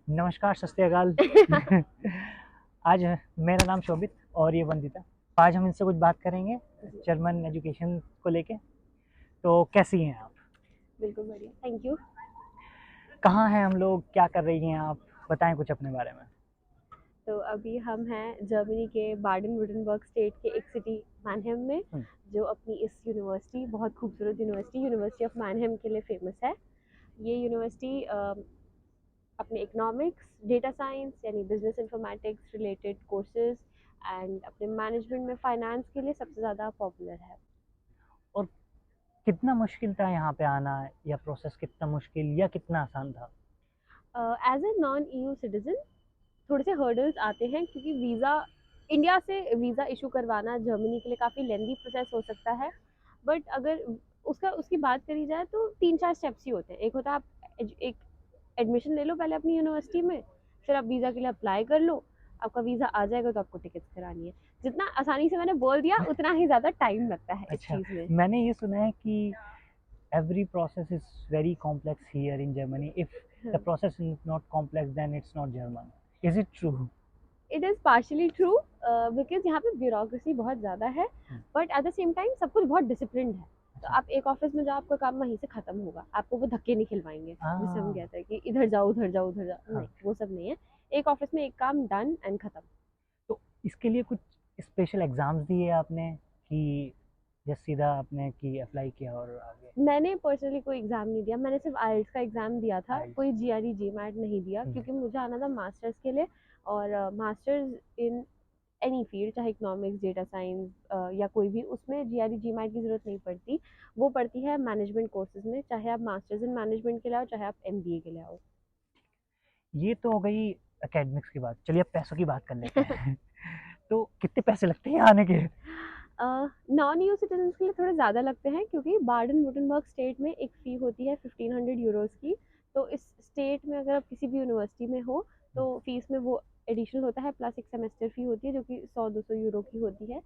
नमस्कार, सत श्री अकाल। आज मेरा नाम शोभित और ये वंदिता। आज हम इनसे कुछ बात करेंगे जर्मन एजुकेशन को लेके। तो कैसी हैं आप? बिल्कुल बढ़िया, थैंक यू। कहाँ हैं हम लोग? क्या कर रही हैं आप? बताएं कुछ अपने बारे में। तो अभी हम हैं जर्मनी के बाडन-वुर्टेनबर्ग स्टेट के एक सिटी मैनहेम में, हम्म, जो अपनी इस यूनिवर्सिटी, बहुत खूबसूरत यूनिवर्सिटी, यूनिवर्सिटी ऑफ मैनहेम के लिए फेमस है। ये यूनिवर्सिटी अपने इकोनॉमिक्स, डेटा साइंस यानी business informatics related courses and अपने मैनेजमेंट में फाइनेंस के लिए सबसे ज़्यादा पॉपुलर है। और कितना मुश्किल था यहाँ पे आना, या प्रोसेस कितना मुश्किल या कितना आसान था? As a non EU citizen थोड़े से हर्डल्स आते हैं, क्योंकि वीज़ा इंडिया से वीज़ा इशू करवाना जर्मनी के लिए काफ़ी लेंदी प्रोसेस हो सकता है। बट अगर उसकी बात करी जाए तो 3-4 स्टेप्स ही होते हैं। एक होता है आप एक एडमिशन ले लो पहले अपनी यूनिवर्सिटी में, फिर आप वीज़ा के लिए अप्लाई कर लो। आपका वीज़ा आ जाएगा तो आपको टिकट्स करानी है। जितना आसानी से मैंने बोल दिया उतना ही ज़्यादा टाइम लगता है इस अच्छा, चीज़ में। मैंने ये सुना है कि every process is very complex here in Germany. If the हाँ, process is not complex, then it's not German. Is it true? It is partially true, because यहाँ पे ब्यूरोक्रेसी बहुत ज़्यादा है, hmm, but at the same time सब कुछ बहुत disciplined है। तो अच्छा। आप एक ऑफ़िस में जाओ, आपका काम वहीं से ख़त्म होगा। आपको वो धक्के नहीं खिलवाएँगे, जिसे हम हाँ, कहते हैं कि इधर जाओ, उधर जाओ, उधर जाओ, नहीं, हाँ। वो सब नहीं है। एक ऑफ़िस में एक काम डन एंड ख़त्म। तो इसके लिए कुछ स्पेशल एग्ज़ाम्स दिए आपने, कि जस्ट सीधा आपने कि अप्लाई किया और आगे? मैंने पर्सनली कोई एग्ज़ाम नहीं दिया, मैंने सिर्फ़ आइएलटीएस का एग्ज़ाम दिया था, आइल्स। कोई जीआरई, जीमैट नहीं दिया, हुँ, क्योंकि मुझे आना था मास्टर्स के लिए। और मास्टर्स इन एनी फील्ड, चाहे इकोनॉमिक्स, डेटा साइंस या कोई भी, उसमें जीआरई, जीमैट की ज़रूरत नहीं पड़ती। वो पड़ती है मैनेजमेंट कोर्सेज़ में, चाहे आप मास्टर्स इन मैनेजमेंट के लिए आओ, चाहे आप एमबीए के लिए आओ। ये तो हो गई एकेडमिक्स की बात। चलिए अब पैसों की बात कर लेते हैं। तो कितने पैसे लगते हैं यहाँ आने के? नॉन ईयू सिटीजन्स के लिए थोड़े ज़्यादा लगते हैं, क्योंकि बाडन-वुर्टेनबर्ग स्टेट में एक फ़ी होती है 1500 यूरोज़ की। तो इस स्टेट में अगर आप किसी भी यूनिवर्सिटी में हो, हुँ, तो फ़ीस में वो एडिशनल होता है, प्लस एक सेमेस्टर फ़ी होती है जो कि 100-200 यूरो की होती है।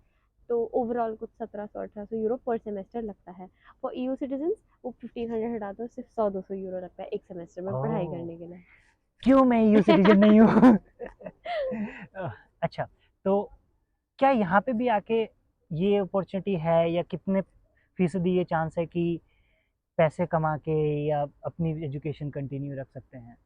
तो ओवरऑल कुछ 1700-1800 यूरो पर सेमेस्टर लगता है। फॉर ईयू सिटीजन्स वो 1500 हटा दो, सिर्फ 100-200 यूरो लगता है एक सेमेस्टर में पढ़ाई ओह! करने के लिए। क्यों मैं ईयू सिटीज़न नहीं हूँ? अच्छा, तो क्या यहाँ पे भी आके ये अपॉर्चुनिटी है, या कितने फ़ीसदी ये चांस है कि पैसे कमा के या अपनी एजुकेशन कंटिन्यू रख सकते हैं?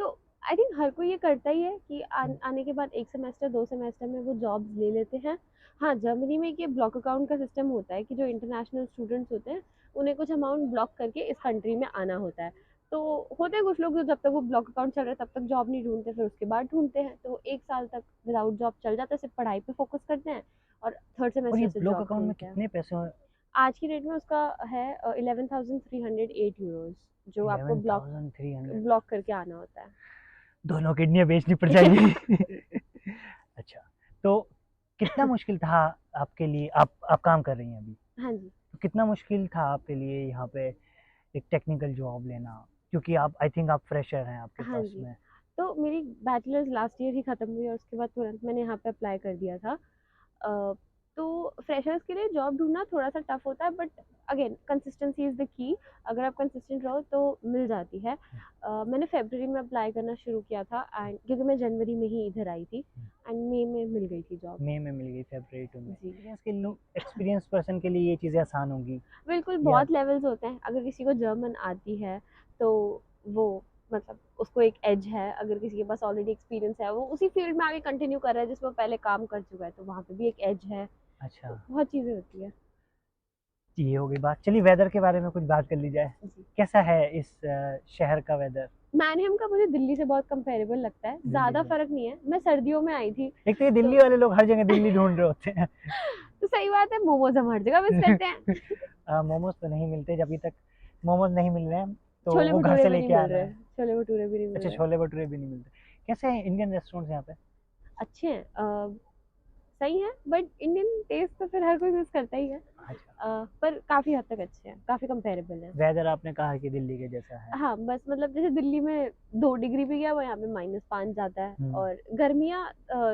तो आई थिंक हर कोई ये करता ही है कि हुँ, आने के बाद 1 सेमेस्टर 2 सेमेस्टर में वो जॉब्स ले लेते हैं। हाँ, जर्मनी में ये ब्लॉक अकाउंट का सिस्टम होता है कि जो इंटरनेशनल स्टूडेंट्स होते हैं, उन्हें कुछ अमाउंट ब्लॉक करके इस कंट्री में आना होता है। तो होते हैं कुछ लोग जो जब तक वो ब्लॉक अकाउंट चल रहा है तब तक जॉब नहीं ढूँढते, फिर उसके बाद ढूँढते हैं। तो 1 साल तक विदाउट जॉब चल जाता है, सिर्फ पढ़ाई पे फ़ोकस करते हैं और थर्ड और ये सेमेस्टर से ब्लॉक जॉब अकाउंट में ढूँढते हैं। कितने पैसे? आज की डेट में उसका है 11,308 यूरोज़, जो आपको ब्लॉक 11,300। ब्लॉक करके आना होता है। दोनों किडनियाँ बेचनी पड़ जाएँगी। अच्छा, तो कितना मुश्किल था आपके लिए? आप काम कर रही हैं अभी। हाँ जी। तो कितना मुश्किल था आपके लिए यहाँ पे एक टेक्निकल जॉब लेना? क्योंकि आप, आई थिंक आप फ्रेशर हैं आपके हाँ पास जी। में। तो मेरी बैचलर्स लास्ट ईयर ही ख़त्म हुई और उसके बाद तुरंत मैंने यहाँ पे अप्लाई कर दिया था। अ, तो फ्रेशर्स के लिए जॉब ढूँढना थोड़ा-सा टफ़ होता है, but again consistency is the key. अगर आप कंसिस्टेंट रहो तो मिल जाती है। हुँ, मैंने फ़रवरी में अप्लाई करना शुरू किया था, हुँ, एंड क्योंकि मैं जनवरी में ही इधर आई थी, हुँ। एंड मई में मिल गई थी जॉब। मई में मिल गई, फ़रवरी टू मई। जी। एक्सपीरियंस पर्सन के लिए ये चीज़ें आसान होंगी, बिल्कुल, या? बहुत लेवल्स होते हैं। अगर किसी को जर्मन आती है, तो वो मतलब उसको एक एज है। अगर किसी के पास ऑलरेडी एक्सपीरियंस है, वो उसी फील्ड में आगे कंटिन्यू कर रहा है जिसमें वो पहले काम कर चुका है, तो वहाँ पे भी एक एज है। अच्छा, तो बहुत चीज़ें होती हैं। ये हो गई बात। चलिए वेदर के बारे में कुछ बात कर ली जाए। जी। कैसा है इस शहर का वेदर? मैनहेम का मुझे दिल्ली से बहुत कंपेरेबल लगता है। दिल्ली ज़्यादा से? फ़र्क नहीं है। मैं सर्दियों में आई थी, एक तो ये दिल्ली तो वाले लोग हर जगह दिल्ली ढूँढ रहे होते हैं। तो सही बात है, मोमोज़ हम हर जगह मिस करते हैं। मोमोज़ तो नहीं मिलते, जब अभी तक मोमोज़ नहीं मिल रहे हैं, तो छोले वो घर भटूरे से भी नहीं लेके मिल आना रहे, है। छोले भटूरे भी नहीं मिल अच्छा, रहे। छोले भटूरे भी नहीं मिलते। कैसे हैं इंडियन रेस्टोरेंट्स यहाँ पे? अच्छे हैं, सही है, बट इंडियन टेस्ट तो फिर हर कोई मिस करता ही है। अच्छा, पर काफ़ी हद तक अच्छे हैं, काफ़ी कंपेरेबल हैं। वेदर आपने कहा कि दिल्ली के जैसा है। हाँ, बस मतलब जैसे दिल्ली में 2 डिग्री भी गया, वो यहाँ पे -5 जाता है, हुँ, और गर्मियाँ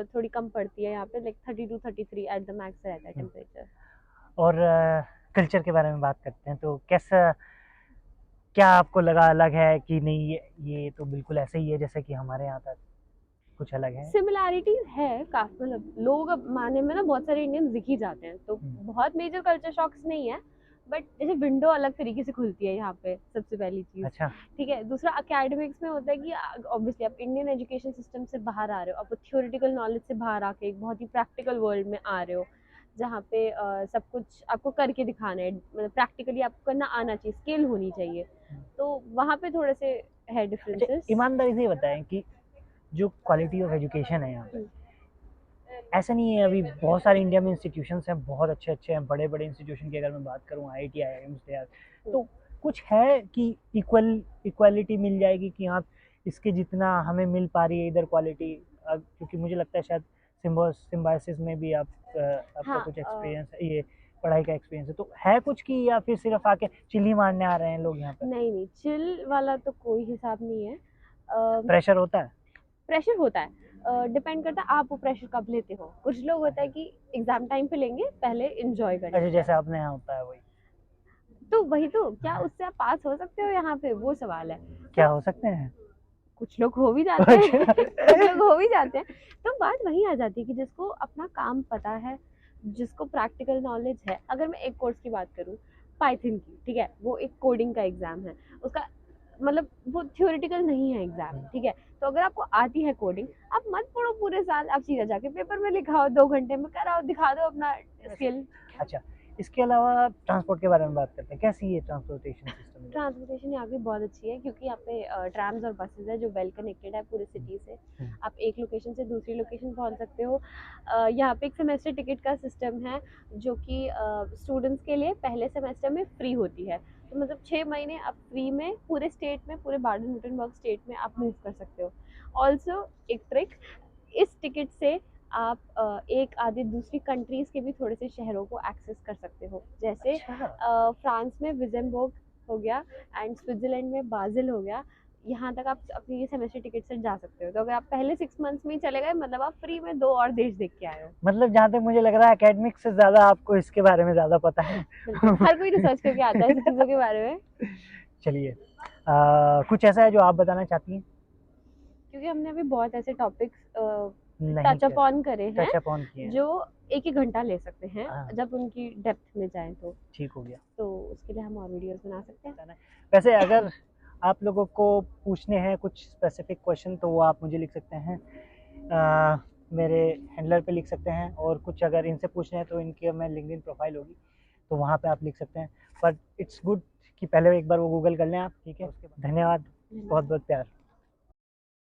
थोड़ी कम पड़ती है यहाँ पे, लाइक 32-33 एट द मैक्स रहता है हुँ। टेम्परेचर। और कल्चर के बारे में बात करते हैं, तो कैसा क्या आपको लगा अलग है कि नहीं, ये तो बिल्कुल ऐसे ही है जैसे कि हमारे यहाँ था, कुछ अलग है? सिमिलैरिटीज है काफी, मतलब लोग अब माने में ना बहुत सारे इंडियंस दिख ही जाते हैं, तो बहुत मेजर कल्चर शॉक्स नहीं है। बट जैसे विंडो अलग तरीके से खुलती है यहाँ पे, सबसे पहली चीज। अच्छा। ठीक है, दूसरा एकेडमिक्स में होता है कि ऑब्वियसली आप इंडियन एजुकेशन सिस्टम से बाहर आ रहे हो, आप थ्योरेटिकल नॉलेज से बाहर आके एक बहुत ही प्रैक्टिकल वर्ल्ड में आ रहे हो, जहाँ पे सब कुछ आपको करके दिखाना है, मतलब प्रैक्टिकली आपको करना आना चाहिए, स्किल होनी चाहिए। तो वहाँ पे थोड़े से है अच्छा, डिफरेंसेस। ईमानदारी से बताएं कि जो क्वालिटी ऑफ एजुकेशन है यहाँ पे, ऐसा नहीं है, अभी बहुत सारे इंडिया में इंस्टीट्यूशंस हैं, बहुत अच्छे अच्छे हैं, बड़े बड़े इंस्टीट्यूशन की अगर मैं बात करूँ, IIT IIMs दे आर, तो कुछ है कि इक्वालिटी मिल जाएगी कि हाँ इसके जितना हमें मिल पा रही है इधर क्वालिटी? क्योंकि मुझे लगता है शायद सिम्बायोसिस में भी आपका हाँ कुछ एक्सपीरियंस है, ये पढ़ाई का एक्सपीरियंस है, तो है कुछ की, या फिर सिर्फ आके चिल्ली मारने आ रहे हैं लोग यहाँ पे? नहीं नहीं, चिल वाला तो कोई हिसाब नहीं है। प्रेशर होता है? प्रेशर होता है, डिपेंड करता है आप वो प्रेशर कब लेते हो। कुछ लोग होता है कि एग्जाम टाइम पे लेंगे, पहले एंजॉय करने अच्छा, के जैसे लिए। अपने यहाँ होता है वही? तो वही तो, क्या उससे आप पास हो सकते हो यहाँ पे, वो सवाल है। क्या तो हो सकते हैं? कुछ लोग हो भी जाते हैं अच्छा। कुछ लोग हो भी जाते हैं। तो बात वही आ जाती है कि जिसको अपना काम पता है, जिसको प्रैक्टिकल नॉलेज है। अगर मैं एक कोर्स की बात करूँ, पाइथन की, ठीक है, वो एक कोडिंग का एग्जाम है, उसका मतलब वो थ्योरेटिकल नहीं है एग्जाम, ठीक है। तो अगर आपको आती है कोडिंग, आप मत पढ़ो पूरे साल, आप सीधा जाके पेपर में लिखाओ, 2 घंटे में कराओ, दिखा दो अपना स्किल। अच्छा, इसके अलावा ट्रांसपोर्ट के बारे में बात करते हैं, कैसी है ट्रांसपोर्टेशन सिस्टम इधर? ट्रांसपोर्टेशन यहाँ की बहुत अच्छी है, क्योंकि यहाँ पे ट्रैम्स और बसेज है जो वेल कनेक्टेड है पूरे सिटी से। आप एक लोकेशन से दूसरी लोकेशन पहुँच सकते हो। यहाँ पे एक सेमेस्टर टिकट का सिस्टम है, जो कि स्टूडेंट्स के लिए पहले सेमेस्टर में फ्री होती है। तो मतलब 6 महीने आप फ्री में पूरे स्टेट में, पूरे बार्डन वुटनबर्ग स्टेट में आप मूव कर सकते हो। ऑल्सो एक ट्रिक, इस टिकट से आप एक आधे दूसरी कंट्रीज के भी थोड़े से शहरों को एक्सेस कर सकते हो। जैसे अच्छा। फ्रांस में विजेंबर्ग हो गया, एंड स्विट्जरलैंड में बाजिल हो गया। यहाँ तक आप अपनी ये सेमेस्टर टिकट से जा सकते हो। तो अगर आप पहले 6 मंथ्स में ही चले गए, मतलब आप फ्री में 2 और देश देख के आए हो। मतलब जहाँ तक मुझे लग रहा है एकेडमिक से ज्यादा आपको इसके बारे में ज्यादा पता है। बिल्कुल, हर कोई रिसर्च करके आता है ऐसी चीज़ों के बारे में। चलिए, कुछ ऐसा है जो आप बताना चाहती हैं? क्योंकि हमने अभी बहुत ऐसे टॉपिक्स नहीं टच अप ऑन करे हैं टच अपॉन किए हैं। जो एक ही घंटा ले सकते हैं, हाँ, जब उनकी डेप्थ में जाएं तो। ठीक हो गया। तो उसके लिए हम और वीडियोस बना सकते हैं। वैसे अगर आप लोगों को पूछने हैं कुछ स्पेसिफिक क्वेश्चन, तो वो आप मुझे लिख सकते हैं, मेरे हैंडलर पे लिख सकते हैं, और कुछ अगर इनसे पूछने हैं तो इनकी मैं लिंक्डइन प्रोफाइल होगी, तो वहाँ पे आप लिख सकते हैं। बट इट्स गुड कि पहले एक बार वो गूगल कर लें आप, ठीक है? धन्यवाद, बहुत बहुत प्यार।